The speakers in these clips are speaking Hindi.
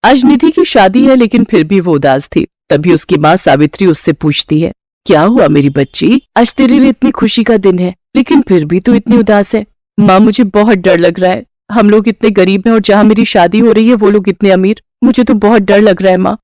आज निधि की शादी है लेकिन फिर भी वो उदास थी। तभी उसकी माँ सावित्री उससे पूछती है, क्या हुआ मेरी बच्ची, आज तेरे लिए इतनी खुशी का दिन है लेकिन फिर भी तू इतनी उदास है। माँ मुझे बहुत डर लग रहा है, हम लोग इतने गरीब हैं और जहाँ मेरी शादी हो रही है वो लोग इतने अमीर, मुझे तो बहुत डर लग रहा है माँ।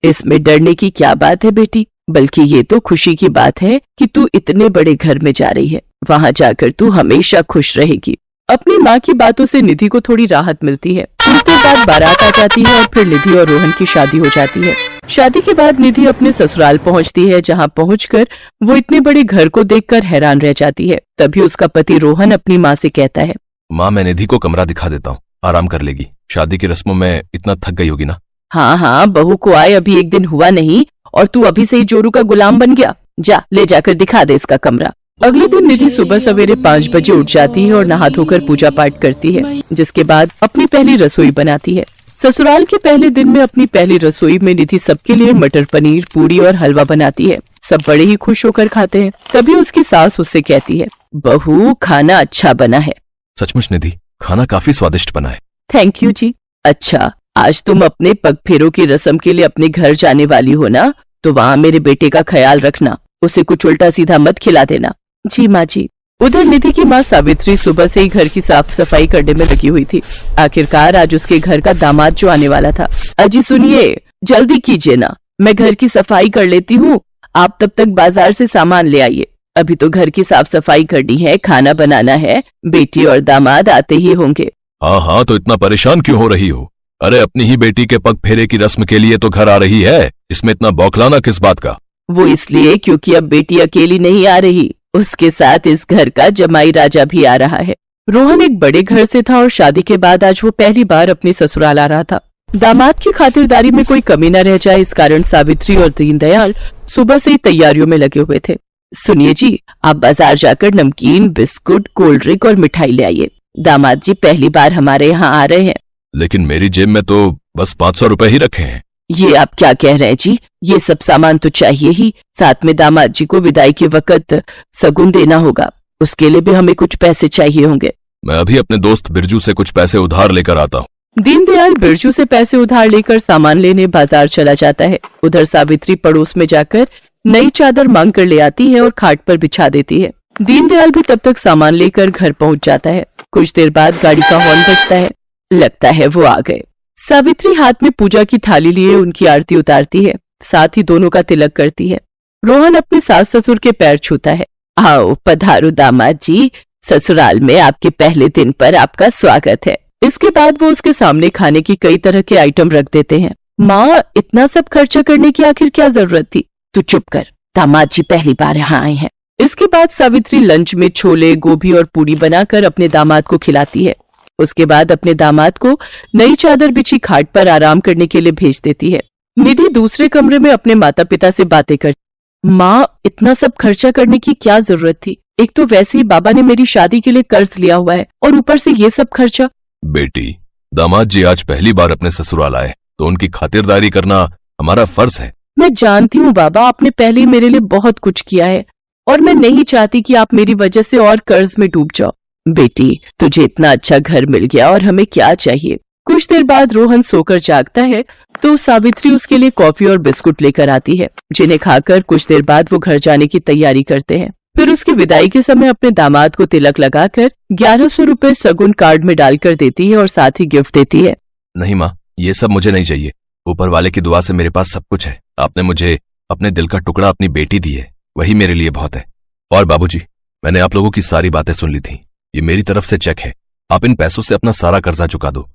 इसमें डरने की क्या बात है बेटी, बल्कि ये तो खुशी की बात है कि तू इतने बड़े घर में जा रही है, वहाँ जाकर तू हमेशा खुश रहेगी। अपनी माँ की बातों से निधि को थोड़ी राहत मिलती है। कुछ देर बाद बारात आ जाती है और फिर निधि और रोहन की शादी हो जाती है। शादी के बाद निधि अपने ससुराल पहुंचती है, जहां पहुंचकर वो इतने बड़े घर को देखकर हैरान रह जाती है। तभी उसका पति रोहन अपनी माँ से कहता है, माँ मैं निधि को कमरा दिखा देता हूँ, आराम कर लेगी, शादी की रस्मों में इतना थक गई होगी ना। हाँ हाँ, बहू को आए अभी एक दिन हुआ नहीं और तू अभी से ही जोरू का गुलाम बन गया, जा ले जाकर दिखा दे इसका कमरा। अगले दिन निधि सुबह सवेरे 5 बजे उठ जाती है और नहा धोकर पूजा पाठ करती है, जिसके बाद अपनी पहली रसोई बनाती है। ससुराल के पहले दिन में अपनी पहली रसोई में निधि सबके लिए मटर पनीर, पूरी और हलवा बनाती है। सब बड़े ही खुश होकर खाते हैं। तभी उसकी सास उससे कहती है, बहू खाना अच्छा बना है। सचमुच निधि, खाना काफी स्वादिष्ट बना है। थैंक यू जी। अच्छा, आज तुम अपने पग फेरों की रस्म के लिए अपने घर जाने वाली हो ना, तो वहाँ मेरे बेटे का ख्याल रखना, उसे कुछ उल्टा सीधा मत खिला देना। जी माँ जी। उधर निधि की माँ सावित्री सुबह से ही घर की साफ सफाई करने में लगी हुई थी। आखिरकार आज उसके घर का दामाद जो आने वाला था। अजी सुनिए, जल्दी कीजिए ना, मैं घर की सफाई कर लेती हूँ, आप तब तक बाजार से सामान ले आइए। अभी तो घर की साफ सफाई करनी है, खाना बनाना है, बेटी और दामाद आते ही होंगे। हाँ हाँ, तो इतना परेशान क्यों हो रही हो? अरे अपनी ही बेटी के पग फेरे की रस्म के लिए तो घर आ रही है, इसमें इतना बौखलाना किस बात का? वो इसलिए क्योंकि अब बेटी अकेली नहीं आ रही, उसके साथ इस घर का जमाई राजा भी आ रहा है। रोहन एक बड़े घर से था और शादी के बाद आज वो पहली बार अपने ससुराल आ रहा था। दामाद की खातिरदारी में कोई कमी न रह जाए, इस कारण सावित्री और दीनदयाल सुबह से ही तैयारियों में लगे हुए थे। सुनिए जी, आप बाजार जाकर नमकीन, बिस्कुट, कोल्ड ड्रिंक और मिठाई ले आइए। दामाद जी पहली बार हमारे यहाँ आ रहे हैं। लेकिन मेरी जेब में तो बस 500 रुपए ही रखे हैं। ये आप क्या कह रहे हैं जी, ये सब सामान तो चाहिए ही, साथ में दामाद जी को विदाई के वक्त सगुन देना होगा, उसके लिए भी हमें कुछ पैसे चाहिए होंगे। मैं अभी अपने दोस्त बिरजू से कुछ पैसे उधार लेकर आता हूँ। दीनदयाल बिरजू से पैसे उधार लेकर सामान लेने बाजार चला जाता है। उधर सावित्री पड़ोस में जाकर नई चादर मांग कर ले आती है और खाट पर बिछा देती है। दीनदयाल भी तब तक सामान लेकर घर पहुंच जाता है। कुछ देर बाद गाड़ी का हॉर्न बजता है, लगता है वो आ गए। सावित्री हाथ में पूजा की थाली लिए उनकी आरती उतारती है, साथ ही दोनों का तिलक करती है। रोहन अपने सास ससुर के पैर छूता है। आओ पधारो दामाद जी, ससुराल में आपके पहले दिन पर आपका स्वागत है। इसके बाद वो उसके सामने खाने की कई तरह के आइटम रख देते हैं। माँ, इतना सब खर्चा करने की आखिर क्या जरूरत थी? तू चुप कर, दामाद जी पहली बार यहाँ आए हैं। इसके बाद सावित्री लंच में छोले, गोभी और पूरी बनाकर अपने दामाद को खिलाती है। उसके बाद अपने दामाद को नई चादर बिछी खाट पर आराम करने के लिए भेज देती है। निधि दूसरे कमरे में अपने माता पिता से बातें करती। माँ, इतना सब खर्चा करने की क्या जरूरत थी? एक तो वैसे ही बाबा ने मेरी शादी के लिए कर्ज लिया हुआ है और ऊपर से ये सब खर्चा। बेटी, दामाद जी आज पहली बार अपने ससुराल आए तो उनकी खातिरदारी करना हमारा फर्ज है। मैं जानती हूँ बाबा, आपने पहले ही मेरे लिए बहुत कुछ किया है और मैं नहीं चाहती कि आप मेरी वजह से और कर्ज में डूब जाओ। बेटी, तुझे इतना अच्छा घर मिल गया और हमें क्या चाहिए। कुछ देर बाद रोहन सोकर जागता है तो सावित्री उसके लिए कॉफी और बिस्कुट लेकर आती है, जिन्हें खाकर कुछ देर बाद वो घर जाने की तैयारी करते हैं। फिर उसकी विदाई के समय अपने दामाद को तिलक लगाकर 1100 रुपए सगुन कार्ड में डालकर देती है और साथ ही गिफ्ट देती है। नहीं माँ, ये सब मुझे नहीं चाहिए, ऊपर वाले की दुआ से मेरे पास सब कुछ है। आपने मुझे अपने दिल का टुकड़ा अपनी बेटी दी है, वही मेरे लिए बहुत है। और बाबूजी, मैंने आप लोगों की सारी बातें सुन ली थी, ये मेरी तरफ से चेक है, आप इन पैसों से अपना सारा कर्जा चुका दो।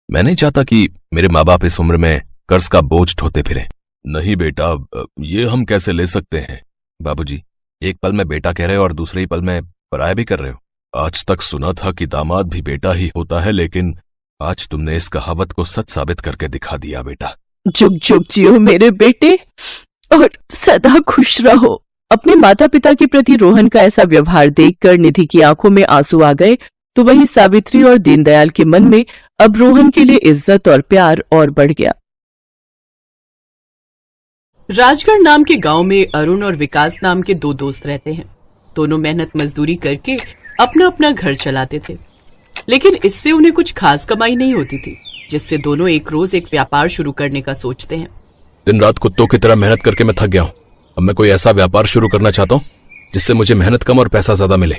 मैं नहीं चाहता कि मेरे माँ बाप इस उम्र में कर्ज का बोझ ढोते फिरे। नहीं बेटा, ये हम कैसे ले सकते हैं? बाबूजी, एक पल में बेटा कह रहे हो और दूसरे ही पल में पराया भी कर रहे हो। आज तक सुना था कि दामाद भी बेटा ही होता है, लेकिन आज तुमने इस कहावत को सच साबित करके दिखा दिया बेटा। जुग जुग जियो मेरे बेटे और सदा खुश रहो। अपने माता पिता के प्रति रोहन का ऐसा व्यवहार देखकर निधि की आंखों में आंसू आ गए, तो वहीं सावित्री और दीनदयाल के मन में अब रोहन के लिए इज्जत और प्यार और बढ़ गया। राजगढ़ नाम के गांव में अरुण और विकास नाम के 2 दोस्त रहते हैं। दोनों मेहनत मजदूरी करके अपना अपना घर चलाते थे, लेकिन इससे उन्हें कुछ खास कमाई नहीं होती थी, जिससे दोनों एक रोज एक व्यापार शुरू करने का सोचते हैं। दिन रात कुत्तों की तरह मेहनत करके मैं थक गया हूँ। अब मैं कोई ऐसा व्यापार शुरू करना चाहता हूँ जिससे मुझे मेहनत कम और पैसा ज्यादा मिले,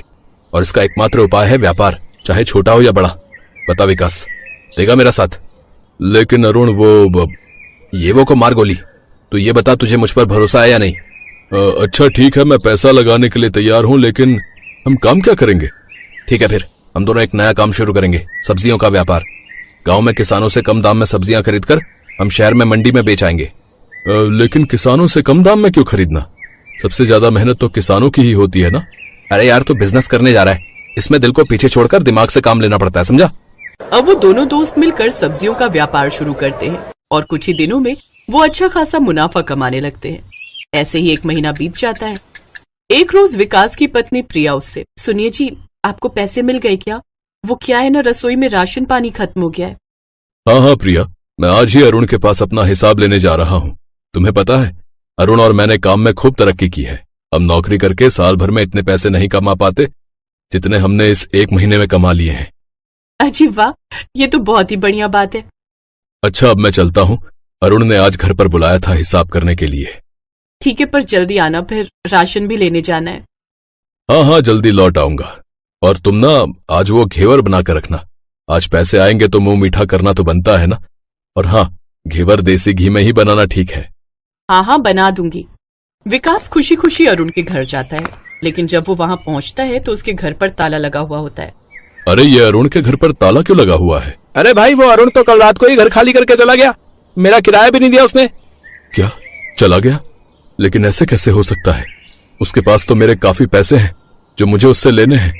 और इसका एकमात्र उपाय है व्यापार, चाहे छोटा हो या बड़ा। बता विकास, देगा मेरा साथ? लेकिन अरुण, वो को मार गोली। तो ये बता, तुझे मुझ पर भरोसा है या नहीं? अच्छा ठीक है, मैं पैसा लगाने के लिए तैयार हूँ, लेकिन हम काम क्या करेंगे? ठीक है, फिर हम दोनों एक नया काम शुरू करेंगे, सब्जियों का व्यापार। गांव में किसानों से कम दाम में सब्जियां खरीदकर हम शहर में मंडी में बेच आएंगे। लेकिन किसानों से कम दाम में क्यों खरीदना? सबसे ज्यादा मेहनत तो किसानों की ही होती है ना। अरे यार, तू बिजनेस करने जा रहा है, इसमें दिल को पीछे छोड़कर दिमाग से काम लेना पड़ता है, समझा? अब वो दोनों दोस्त मिलकर सब्जियों का व्यापार शुरू करते हैं और कुछ ही दिनों में वो अच्छा खासा मुनाफा कमाने लगते हैं। ऐसे ही एक महीना बीत जाता है। एक रोज विकास की पत्नी प्रिया उससे, सुनिए जी, आपको पैसे मिल गए क्या? वो क्या है ना, रसोई में राशन पानी खत्म हो गया है। हाँ हाँ प्रिया, मैं आज ही अरुण के पास अपना हिसाब लेने जा रहा हूँ। तुम्हें पता है, अरुण और मैंने काम में खूब तरक्की की है। हम नौकरी करके साल भर में इतने पैसे नहीं कमा पाते जितने हमने इस एक महीने में कमा लिए हैं। अजी वाह, ये तो बहुत ही बढ़िया बात है। अच्छा, अब मैं चलता हूँ। अरुण ने आज घर पर बुलाया था हिसाब करने के लिए। ठीक है, पर जल्दी आना, फिर राशन भी लेने जाना है। हाँ हाँ, जल्दी लौट आऊंगा। और तुम ना आज वो घेवर बना कर रखना। आज पैसे आएंगे तो मुंह मीठा करना तो बनता है ना। और हाँ, घेवर देसी घी में ही बनाना, ठीक है? हाँ हाँ, बना दूंगी। विकास खुशी खुशी अरुण के घर जाता है, लेकिन जब वो वहां पहुंचता है तो उसके घर पर ताला लगा हुआ होता है। अरे, ये अरुण के घर पर ताला क्यों लगा हुआ है? अरे भाई, वो अरुण तो कल रात को ही घर खाली करके चला गया। मेरा किराया भी नहीं दिया उसने। क्या? चला गया? लेकिन ऐसे कैसे हो सकता है? उसके पास तो मेरे काफी पैसे हैं जो मुझे उससे लेने हैं।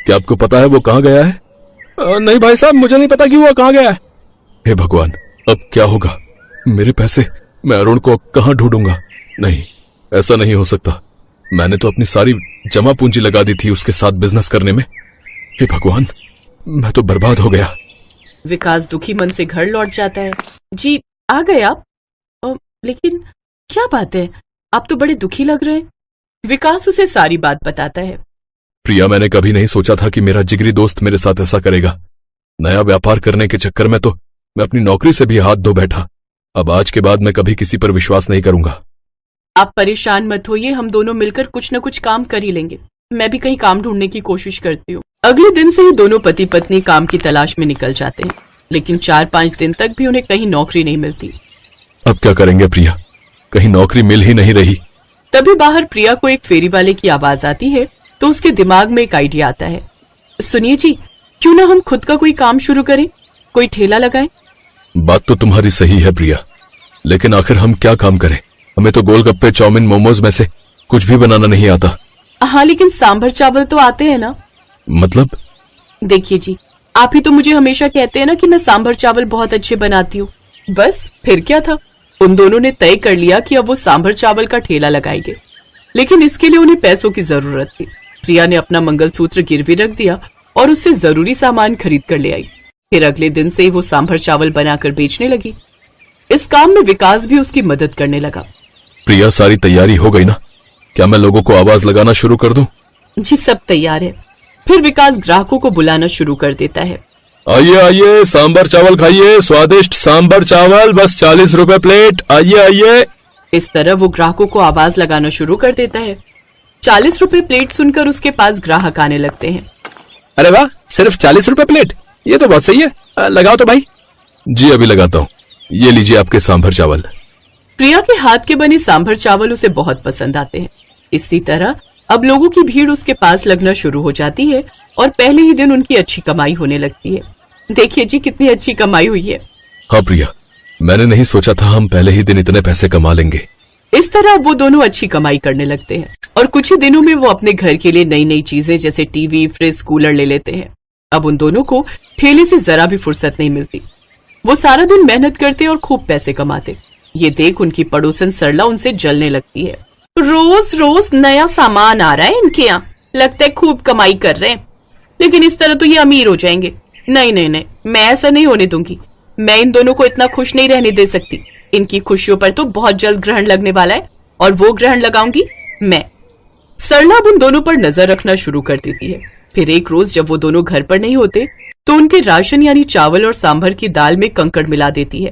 क्या आपको पता है वो कहाँ गया है? नहीं भाई साहब, मुझे नहीं पता कि वो कहाँ गया है। हे भगवान, अब क्या होगा? मेरे पैसे मैं अरुण को कहाँ ढूंढूंगा? नहीं, ऐसा नहीं हो सकता। मैंने तो अपनी सारी जमा पूंजी लगा दी थी उसके साथ बिजनेस करने में। हे भगवान, मैं तो बर्बाद हो गया। विकास दुखी मन से घर लौट जाता है। जी, आ गए आप? लेकिन क्या बात है, आप तो बड़े दुखी लग रहे हैं। विकास उसे सारी बात बताता है। प्रिया, मैंने कभी नहीं सोचा था कि मेरा जिगरी दोस्त मेरे साथ ऐसा करेगा। नया व्यापार करने के चक्कर में तो मैं अपनी नौकरी से भी हाथ धो बैठा। अब आज के बाद मैं कभी किसी पर विश्वास नहीं करूंगा। आप परेशान मत होइए, हम दोनों मिलकर कुछ न कुछ काम कर ही लेंगे। मैं भी कहीं काम ढूंढने की कोशिश करती हूँ। अगले दिन से ही दोनों पति पत्नी काम की तलाश में निकल जाते हैं, लेकिन 4-5 दिन तक भी उन्हें कहीं नौकरी नहीं मिलती। अब क्या करेंगे प्रिया? कहीं नौकरी मिल ही नहीं रही। तभी बाहर प्रिया को एक फेरी वाले की आवाज आती है, तो उसके दिमाग में एक आइडिया आता है। सुनिए जी, क्यों ना हम खुद का कोई काम शुरू करें, कोई ठेला लगाएं? बात तो तुम्हारी सही है प्रिया, लेकिन आखिर हम क्या काम करें? हमें तो गोलगप्पे, चाउमीन, मोमोज में से कुछ भी बनाना नहीं आता। हाँ, लेकिन सांभर चावल तो आते हैं ना। मतलब? देखिए जी, आप ही तो मुझे हमेशा कहते हैं ना कि मैं सांभर चावल बहुत अच्छे बनाती हूँ। बस फिर क्या था, उन दोनों ने तय कर लिया कि अब वो सांभर चावल का ठेला लगाएंगे, लेकिन इसके लिए उन्हें पैसों की जरूरत थी। प्रिया ने अपना मंगलसूत्र गिरवी रख दिया और उससे जरूरी सामान खरीद कर ले आई। फिर अगले दिन से ही वो सांभर चावल बनाकर बेचने लगी। इस काम में विकास भी उसकी मदद करने लगा। प्रिया, सारी तैयारी हो गई ना? क्या मैं लोगों को आवाज लगाना शुरू कर दूं? जी, सब तैयार है। फिर विकास ग्राहकों को बुलाना शुरू कर देता है। आइए आइए, सांभर चावल खाइए, स्वादिष्ट सांभर चावल, बस 40 रुपए प्लेट, आइए आइए। इस तरह वो ग्राहकों को आवाज लगाना शुरू कर देता है। 40 रुपए प्लेट सुनकर उसके पास ग्राहक आने लगते हैं। अरे वाह, सिर्फ 40 रुपए प्लेट, ये तो बहुत सही है। लगाओ तो भाई। जी, अभी लगाता हूँ। ये लीजिए आपके सांभर चावल। प्रिया के हाथ के बने सांभर चावल उसे बहुत पसंद आते हैं। इसी तरह अब लोगों की भीड़ उसके पास लगना शुरू हो जाती है और पहले ही दिन उनकी अच्छी कमाई होने लगती है। देखिए जी, कितनी अच्छी कमाई हुई है। हाँ प्रिया, मैंने नहीं सोचा था हम पहले ही दिन इतने पैसे कमा लेंगे। इस तरह वो दोनों अच्छी कमाई करने लगते हैं और कुछ ही दिनों में वो अपने घर के लिए नई नई चीजें जैसे टीवी, फ्रिज, कूलर ले लेते हैं। अब उन दोनों को ठेले से जरा भी फुर्सत नहीं मिलती। वो सारा दिन मेहनत करते और खूब पैसे कमाते। ये देख उनकी पड़ोसन सरला उनसे जलने लगती है। रोज रोज नया सामान आ रहा है इनके यहाँ, लगता है खूब कमाई कर रहे हैं, लेकिन इस तरह तो ये अमीर हो जाएंगे। नहीं नहीं नहीं, मैं ऐसा नहीं होने दूंगी। मैं इन दोनों को इतना खुश नहीं रहने दे सकती। इनकी खुशियों पर तो बहुत जल्द ग्रहण लगने वाला है और वो ग्रहण लगाऊंगी मैं। सरला अब उन दोनों पर नजर रखना शुरू कर देती है। फिर एक रोज जब वो दोनों घर पर नहीं होते तो उनके राशन यानी चावल और सांभर की दाल में कंकड़ मिला देती है।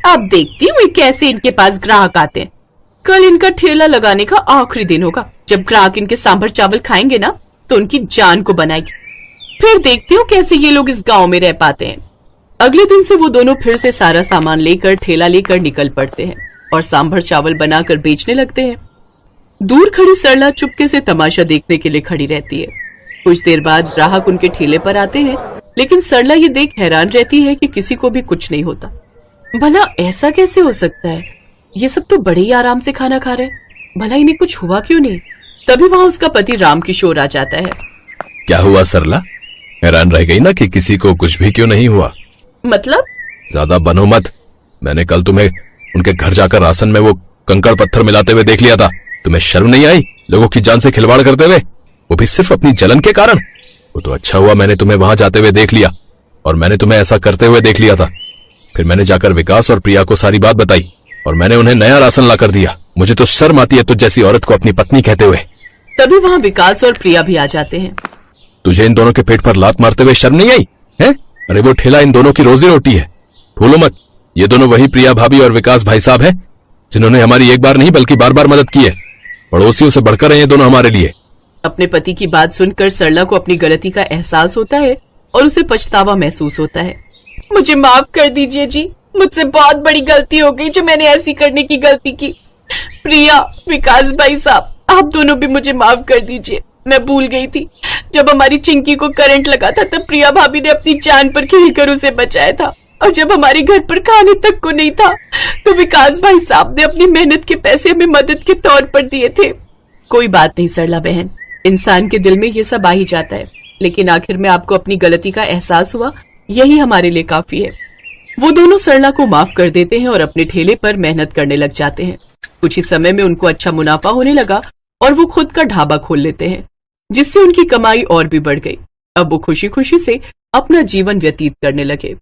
अब देखती हूँ कैसे इनके पास ग्राहक आते हैं। कल इनका ठेला लगाने का आखिरी दिन होगा। जब ग्राहक इनके सांभर चावल खाएंगे ना तो उनकी जान को बनाएगी। फिर देखती हूँ कैसे ये लोग इस गांव में रह पाते हैं। अगले दिन से वो दोनों फिर से सारा सामान लेकर ठेला लेकर निकल पड़ते हैं और सांभर चावल बनाकर बेचने लगते हैं। दूर खड़ी सरला चुपके से तमाशा देखने के लिए खड़ी रहती है। कुछ देर बाद ग्राहक उनके ठेले पर आते हैं, लेकिन सरला ये देख हैरान रहती है कि किसी को भी कुछ नहीं होता। भला ऐसा कैसे हो सकता है? ये सब तो बड़े ही आराम से खाना खा रहे हैं। भला इन्हें कुछ हुआ क्यों नहीं? तभी वहां उसका पति राम किशोर आ जाता है। क्या हुआ सरला? हैरान रह गई ना कि किसी को कुछ भी क्यों नहीं हुआ? मतलब? ज्यादा बनो मत। मैंने कल तुम्हें उनके घर जाकर राशन में वो कंकड़ पत्थर मिलाते हुए देख लिया था। तुम्हें शर्म नहीं आई लोगों की जान से खिलवाड़ करते हुए, वो भी सिर्फ अपनी जलन के कारण? वो तो अच्छा हुआ मैंने तुम्हें वहां जाते हुए देख लिया और मैंने तुम्हें ऐसा करते हुए देख लिया था। फिर मैंने जाकर विकास और प्रिया को सारी बात बताई और मैंने उन्हें नया राशन ला कर दिया। मुझे तो शर्म आती है तुझ जैसी औरत को अपनी पत्नी कहते हुए। तभी वहाँ विकास और प्रिया भी आ जाते हैं। तुझे इन दोनों के पेट पर लात मारते हुए शर्म नहीं आई है? अरे वो ठेला इन दोनों की रोजी रोटी है। भूलो मत, ये दोनों वही प्रिया भाभी और विकास भाई साहब हैं जिन्होंने हमारी एक बार नहीं बल्कि बार बार मदद की है। पड़ोसियों से बढ़कर हैं ये दोनों हमारे लिए। अपने पति की बात सुनकर सरला को अपनी गलती का एहसास होता है और उसे पछतावा महसूस होता है। मुझे माफ कर दीजिए जी, मुझसे बहुत बड़ी गलती हो गई जो मैंने ऐसी करने की गलती की। प्रिया, विकास भाई साहब, आप दोनों भी मुझे माफ कर दीजिए। मैं भूल गई थी, जब हमारी चिंकी को करंट लगा था तब प्रिया भाभी ने अपनी जान पर खेलकर उसे बचाया था, और जब हमारे घर पर खाने तक को नहीं था तो विकास भाई साहब ने अपनी मेहनत के पैसे हमें मदद के तौर पर दिए थे। कोई बात नहीं सरला बहन, इंसान के दिल में ये सब आ ही जाता है, लेकिन आखिर में आपको अपनी गलती का एहसास हुआ, यही हमारे लिए काफी है। वो दोनों सरला को माफ कर देते हैं और अपने ठेले पर मेहनत करने लग जाते हैं। कुछ ही समय में उनको अच्छा मुनाफा होने लगा और वो खुद का ढाबा खोल लेते हैं, जिससे उनकी कमाई और भी बढ़ गई। अब वो खुशी खुशी से अपना जीवन व्यतीत करने लगे।